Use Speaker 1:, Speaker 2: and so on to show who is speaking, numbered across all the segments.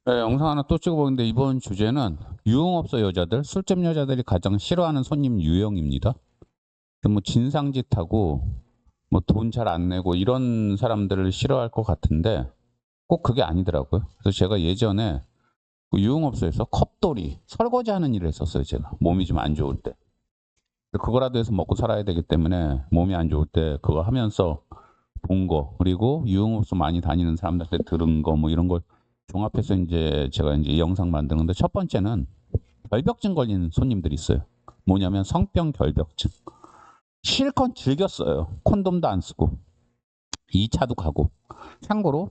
Speaker 1: 네, 영상 하나 또 찍어보는데 이번 주제는 유흥업소 여자들, 술집 여자들이 가장 싫어하는 손님 유형입니다. 뭐 진상짓하고 뭐 돈 잘 안 내고 이런 사람들을 싫어할 것 같은데 꼭 그게 아니더라고요. 그래서 제가 예전에 그 유흥업소에서 컵돌이 설거지하는 일을 했었어요. 제가 몸이 좀 안 좋을 때. 그거라도 해서 먹고 살아야 되기 때문에 몸이 안 좋을 때 그거 하면서 본 거, 그리고 유흥업소 많이 다니는 사람들한테 들은 거 뭐 이런 걸 종합해서 이제 제가 이제 이 영상 만드는데, 첫 번째는 결벽증 걸린 손님들이 있어요. 뭐냐면 성병 결벽증. 실컷 즐겼어요. 콘돔도 안 쓰고 2차도 가고. 참고로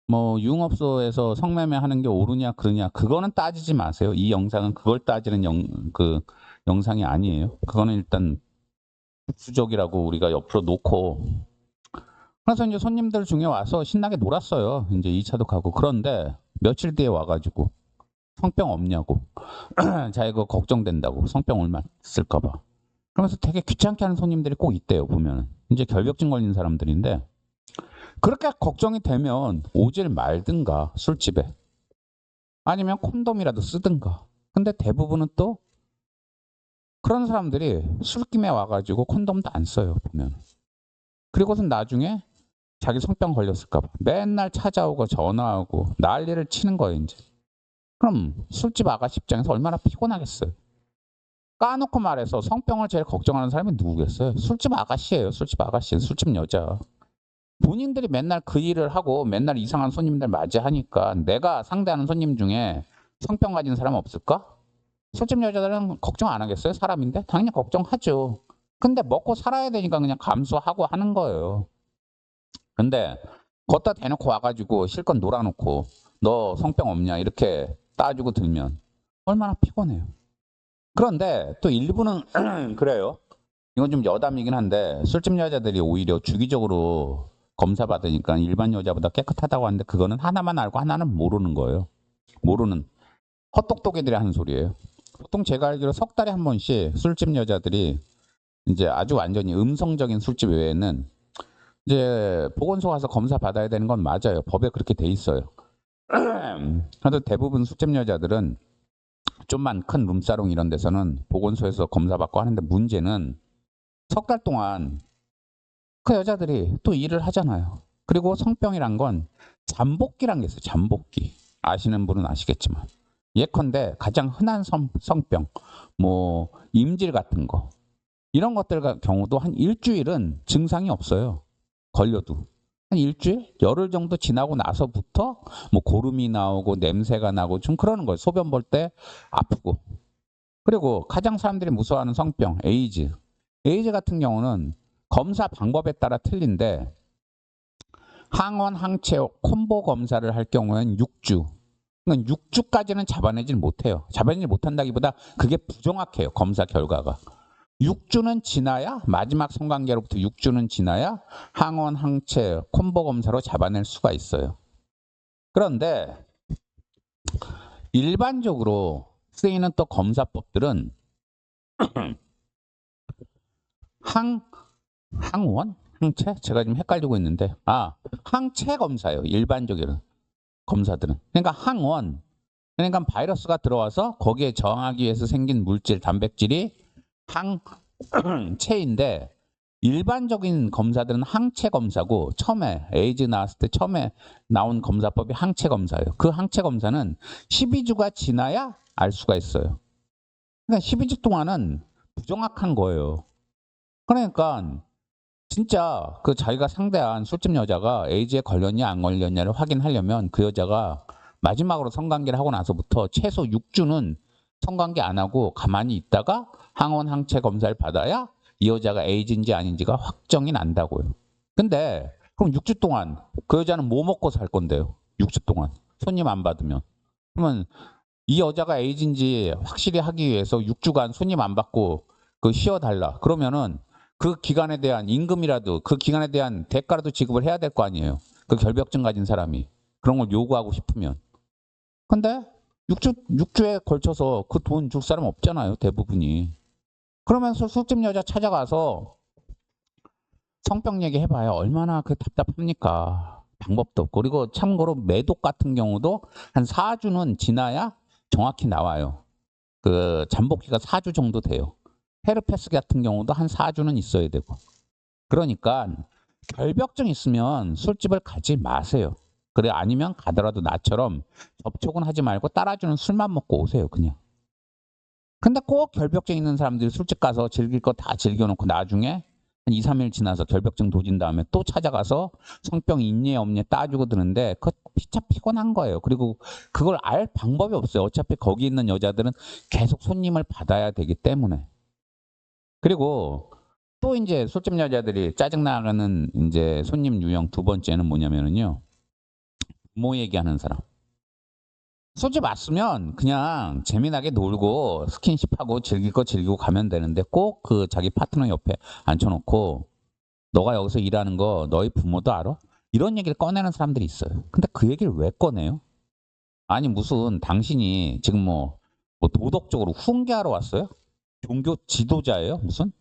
Speaker 1: 뭐 유흥업소에서 성매매 하는 게 옳으냐 그르냐 그거는 따지지 마세요. 이 영상은 그걸 따지는 그 영상이 아니에요. 그거는 일단 부수적이라고 우리가 옆으로 놓고, 그래서 이제 손님들 중에 와서 신나게 놀았어요. 이제 2차도 가고. 그런데 며칠 뒤에 와가지고 성병 없냐고. 자기가 걱정된다고. 성병 얼마 쓸까봐. 그러면서 되게 귀찮게 하는 손님들이 꼭 있대요, 보면. 이제 결벽증 걸린 사람들인데, 그렇게 걱정이 되면 오질 말든가, 술집에. 아니면 콘돔이라도 쓰든가. 근데 대부분은 또 그런 사람들이 술김에 와가지고 콘돔도 안 써요, 보면. 그리고선 나중에 자기 성병 걸렸을까봐 맨날 찾아오고 전화하고 난리를 치는 거예요, 이제. 그럼 술집 아가씨 입장에서 얼마나 피곤하겠어요. 까놓고 말해서 성병을 제일 걱정하는 사람이 누구겠어요? 술집 아가씨예요. 술집 아가씨, 술집 여자. 본인들이 맨날 그 일을 하고 맨날 이상한 손님들 맞이하니까 내가 상대하는 손님 중에 성병 가진 사람 없을까? 술집 여자들은 걱정 안 하겠어요? 사람인데? 당연히 걱정하죠. 근데 먹고 살아야 되니까 그냥 감수하고 하는 거예요. 근데 걷다 대놓고 와가지고 실컷 놀아놓고 너 성병 없냐 이렇게 따지고 들면 얼마나 피곤해요. 그런데 또 일부는 그래요. 이건 좀 여담이긴 한데 술집 여자들이 오히려 주기적으로 검사 받으니까 일반 여자보다 깨끗하다고 하는데, 그거는 하나만 알고 하나는 모르는 거예요. 모르는 헛똑똑이들이 하는 소리예요. 보통 제가 알기로 석 달에 한 번씩 술집 여자들이, 이제 아주 완전히 음성적인 술집 외에는 이제 보건소 가서 검사 받아야 되는 건 맞아요. 법에 그렇게 돼 있어요. 그래도 대부분 술집 여자들은 좀만 큰 룸사롱 이런 데서는 보건소에서 검사 받고 하는데, 문제는 석 달 동안 그 여자들이 또 일을 하잖아요. 그리고 성병이란 건 잠복기란 게 있어요. 잠복기. 아시는 분은 아시겠지만. 예컨대 가장 흔한 성병, 뭐 임질 같은 거, 이런 것들 경우도 한 일주일은 증상이 없어요. 걸려도. 한 일주일? 열흘 정도 지나고 나서부터 뭐 고름이 나오고 냄새가 나고 좀 그러는 거예요. 소변 볼 때 아프고. 그리고 가장 사람들이 무서워하는 성병, 에이즈. 에이즈 같은 경우는 검사 방법에 따라 틀린데, 항원, 항체, 콤보 검사를 할 경우에는 6주. 그러니까 6주까지는 잡아내질 못해요. 잡아내지 못한다기보다 그게 부정확해요. 검사 결과가. 6주는 지나야, 마지막 성관계로부터 6주는 지나야 항원, 항체, 콤보 검사로 잡아낼 수가 있어요. 그런데 일반적으로 쓰이는 또 검사법들은 항원? 항체? 제가 지금 헷갈리고 있는데, 항체 검사예요. 일반적으로 검사들은. 그러니까 항원, 그러니까 바이러스가 들어와서 거기에 저항하기 위해서 생긴 물질, 단백질이 항체인데, 일반적인 검사들은 항체 검사고, 처음에 에이즈 나왔을 때 처음에 나온 검사법이 항체 검사예요. 그 항체 검사는 12주가 지나야 알 수가 있어요. 그러니까 12주 동안은 부정확한 거예요. 그러니까 진짜 그 자기가 상대한 술집 여자가 에이즈에 걸렸냐 안 걸렸냐를 확인하려면 그 여자가 마지막으로 성관계를 하고 나서부터 최소 6주는 성관계 안 하고 가만히 있다가 항원 항체 검사를 받아야 이 여자가 에이즈인지 아닌지가 확정이 난다고요. 근데 그럼 6주 동안 그 여자는 뭐 먹고 살 건데요? 6주 동안 손님 안 받으면. 그러면 이 여자가 에이즈인지 확실히 하기 위해서 6주간 손님 안 받고 그 쉬어달라. 그러면은 그 기간에 대한 임금이라도, 그 기간에 대한 대가라도 지급을 해야 될 거 아니에요. 그 결벽증 가진 사람이. 그런 걸 요구하고 싶으면. 근데 6주에 걸쳐서 그 돈 줄 사람 없잖아요. 대부분이. 그러면서 술집 여자 찾아가서 성병 얘기 해봐야 얼마나 그 답답합니까? 방법도 없고. 그리고 참고로 매독 같은 경우도 한 4주는 지나야 정확히 나와요. 그 잠복기가 4주 정도 돼요. 헤르페스 같은 경우도 한 4주는 있어야 되고. 그러니까 결벽증 있으면 술집을 가지 마세요. 그래 아니면 가더라도 나처럼 접촉은 하지 말고 따라주는 술만 먹고 오세요, 그냥. 근데 꼭 결벽증 있는 사람들이 술집 가서 즐길 거 다 즐겨놓고 나중에 한 2, 3일 지나서 결벽증 도진 다음에 또 찾아가서 성병 있니 없니 따주고 드는데 그거 피차 피곤한 거예요. 그리고 그걸 알 방법이 없어요. 어차피 거기 있는 여자들은 계속 손님을 받아야 되기 때문에. 그리고 또 이제 술집 여자들이 짜증나는 이제 손님 유형 두 번째는 뭐냐면은요. 부모 얘기하는 사람. 술집 왔으면 그냥 재미나게 놀고 스킨십하고 즐길 거 즐기고 가면 되는데 꼭 그 자기 파트너 옆에 앉혀놓고 너가 여기서 일하는 거 너희 부모도 알아? 이런 얘기를 꺼내는 사람들이 있어요. 근데 그 얘기를 왜 꺼내요? 아니 무슨 당신이 지금 뭐 도덕적으로 훈계하러 왔어요? 종교 지도자예요? 무슨?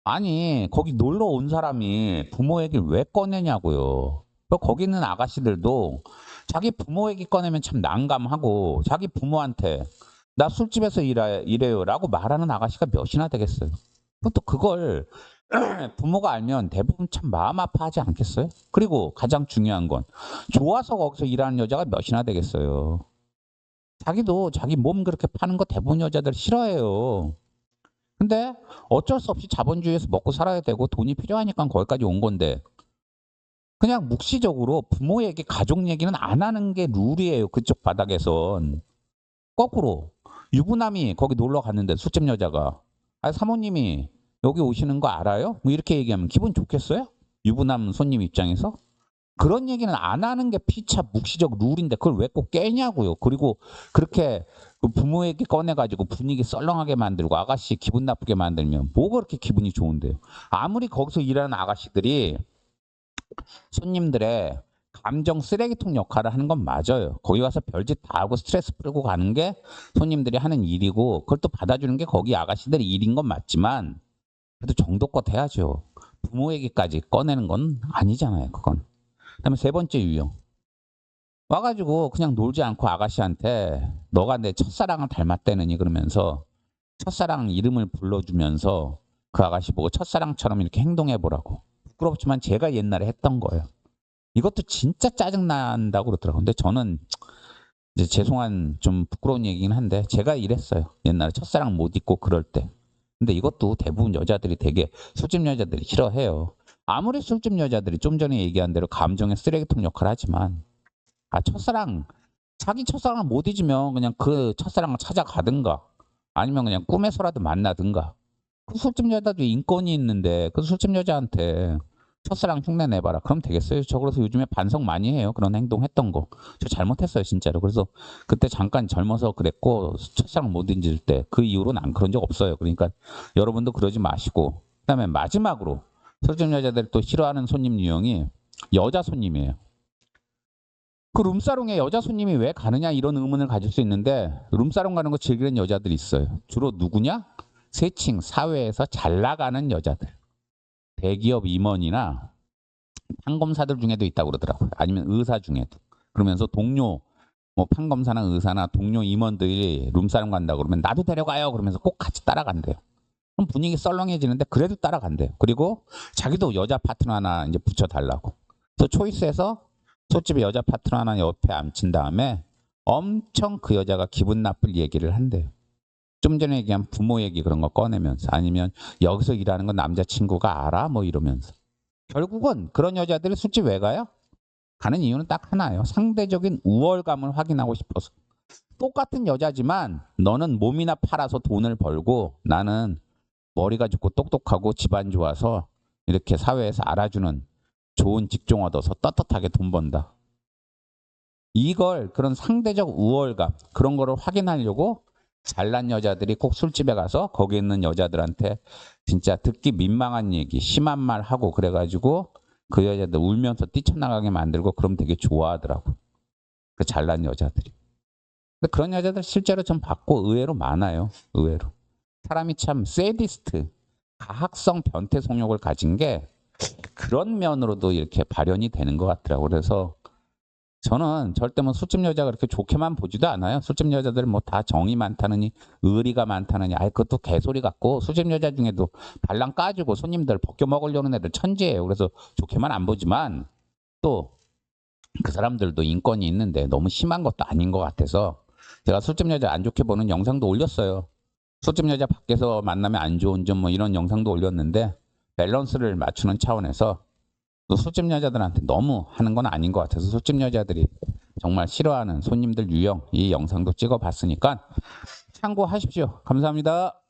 Speaker 1: 아니 거기 놀러 온 사람이 부모 얘기를 왜 꺼내냐고요. 거기 있는 아가씨들도 자기 부모 얘기 꺼내면 참 난감하고 자기 부모한테 나 술집에서 일해요 라고 말하는 아가씨가 몇이나 되겠어요. 또 그걸 부모가 알면 대부분 참 마음 아파하지 않겠어요? 그리고 가장 중요한 건 좋아서 거기서 일하는 여자가 몇이나 되겠어요. 자기도 자기 몸 그렇게 파는 거 대부분 여자들 싫어해요. 근데 어쩔 수 없이 자본주의에서 먹고 살아야 되고 돈이 필요하니까 거기까지 온 건데 그냥 묵시적으로 부모 얘기, 가족 얘기는 안 하는 게 룰이에요. 그쪽 바닥에선. 거꾸로 유부남이 거기 놀러 갔는데 술집 여자가 아 사모님이 여기 오시는 거 알아요? 뭐 이렇게 얘기하면 기분 좋겠어요? 유부남 손님 입장에서? 그런 얘기는 안 하는 게 피차 묵시적 룰인데 그걸 왜 꼭 깨냐고요. 그리고 그렇게 그 부모 얘기 꺼내가지고 분위기 썰렁하게 만들고 아가씨 기분 나쁘게 만들면 뭐가 그렇게 기분이 좋은데요. 아무리 거기서 일하는 아가씨들이 손님들의 감정 쓰레기통 역할을 하는 건 맞아요. 거기 가서 별짓 다 하고 스트레스 풀고 가는 게 손님들이 하는 일이고 그걸 또 받아주는 게 거기 아가씨들의 일인 건 맞지만 그래도 정도껏 해야죠. 부모 얘기까지 꺼내는 건 아니잖아요. 그건. 그다음에 세 번째 유형. 와가지고 그냥 놀지 않고 아가씨한테 너가 내 첫사랑을 닮았다느니 그러면서 첫사랑 이름을 불러주면서 그 아가씨 보고 첫사랑처럼 이렇게 행동해보라고. 부끄럽지만 제가 옛날에 했던 거예요. 이것도 진짜 짜증난다고 그러더라고요. 근데 저는 이제 죄송한 좀 부끄러운 얘기긴 한데 제가 이랬어요. 옛날에 첫사랑 못 잊고 그럴 때. 근데 이것도 대부분 여자들이 되게 술집 여자들이 싫어해요. 아무리 술집 여자들이 좀 전에 얘기한 대로 감정의 쓰레기통 역할을 하지만 첫사랑 자기 첫사랑을 못 잊으면 그냥 그 첫사랑을 찾아가든가 아니면 그냥 꿈에서라도 만나든가 그 술집 여자도 인권이 있는데 그 술집 여자한테 첫사랑 흉내 내봐라. 그럼 되겠어요? 저 그래서 요즘에 반성 많이 해요. 그런 행동 했던 거. 저 잘못했어요, 진짜로. 그래서 그때 잠깐 젊어서 그랬고 첫사랑 못 잊을 때 그 이후로는 안 그런 적 없어요. 그러니까 여러분도 그러지 마시고. 그다음에 마지막으로 술집 여자들 또 싫어하는 손님 유형이 여자 손님이에요. 그 룸사롱에 여자 손님이 왜 가느냐 이런 의문을 가질 수 있는데 룸사롱 가는 거 즐기는 여자들이 있어요. 주로 누구냐? 세칭 사회에서 잘 나가는 여자들. 대기업 임원이나 판검사들 중에도 있다고 그러더라고요. 아니면 의사 중에도. 그러면서 동료 뭐 판검사나 의사나 동료 임원들이 룸사롱 간다고 그러면 나도 데려가요. 그러면서 꼭 같이 따라간대요. 그럼 분위기 썰렁해지는데 그래도 따라간대요. 그리고 자기도 여자 파트너 하나 이제 붙여달라고. 또 초이스에서 소집에 여자 파트너 하나 옆에 앉힌 다음에 엄청 그 여자가 기분 나쁠 얘기를 한대요. 좀 전에 얘기한 부모 얘기 그런 거 꺼내면서 아니면 여기서 일하는 건 남자친구가 알아? 뭐 이러면서. 결국은 그런 여자들이 술집 왜 가요? 가는 이유는 딱 하나예요. 상대적인 우월감을 확인하고 싶어서. 똑같은 여자지만 너는 몸이나 팔아서 돈을 벌고 나는 머리가 좋고 똑똑하고 집안 좋아서 이렇게 사회에서 알아주는 좋은 직종 얻어서 떳떳하게 돈 번다. 이걸 그런 상대적 우월감 그런 거를 확인하려고 잘난 여자들이 꼭 술집에 가서 거기 있는 여자들한테 진짜 듣기 민망한 얘기 심한 말 하고 그래가지고 그 여자들 울면서 뛰쳐나가게 만들고 그럼 되게 좋아하더라고. 그 잘난 여자들이. 근데 그런 여자들 실제로 좀 봤고 의외로 많아요. 의외로. 사람이 참 세디스트, 가학성 변태 성욕을 가진 게 그런 면으로도 이렇게 발현이 되는 것 같더라고요. 그래서 저는 절대 뭐 술집 여자가 그렇게 좋게만 보지도 않아요. 술집 여자들은 뭐 다 정이 많다느니 의리가 많다느니 그것도 개소리 같고 술집 여자 중에도 발랑 까주고 손님들 벗겨 먹으려는 애들 천지예요. 그래서 좋게만 안 보지만 또 그 사람들도 인권이 있는데 너무 심한 것도 아닌 것 같아서 제가 술집 여자 안 좋게 보는 영상도 올렸어요. 술집 여자 밖에서 만나면 안 좋은 점 뭐 이런 영상도 올렸는데 밸런스를 맞추는 차원에서 또 술집 여자들한테 너무 하는 건 아닌 것 같아서 술집 여자들이 정말 싫어하는 손님들 유형 이 영상도 찍어봤으니까 참고하십시오. 감사합니다.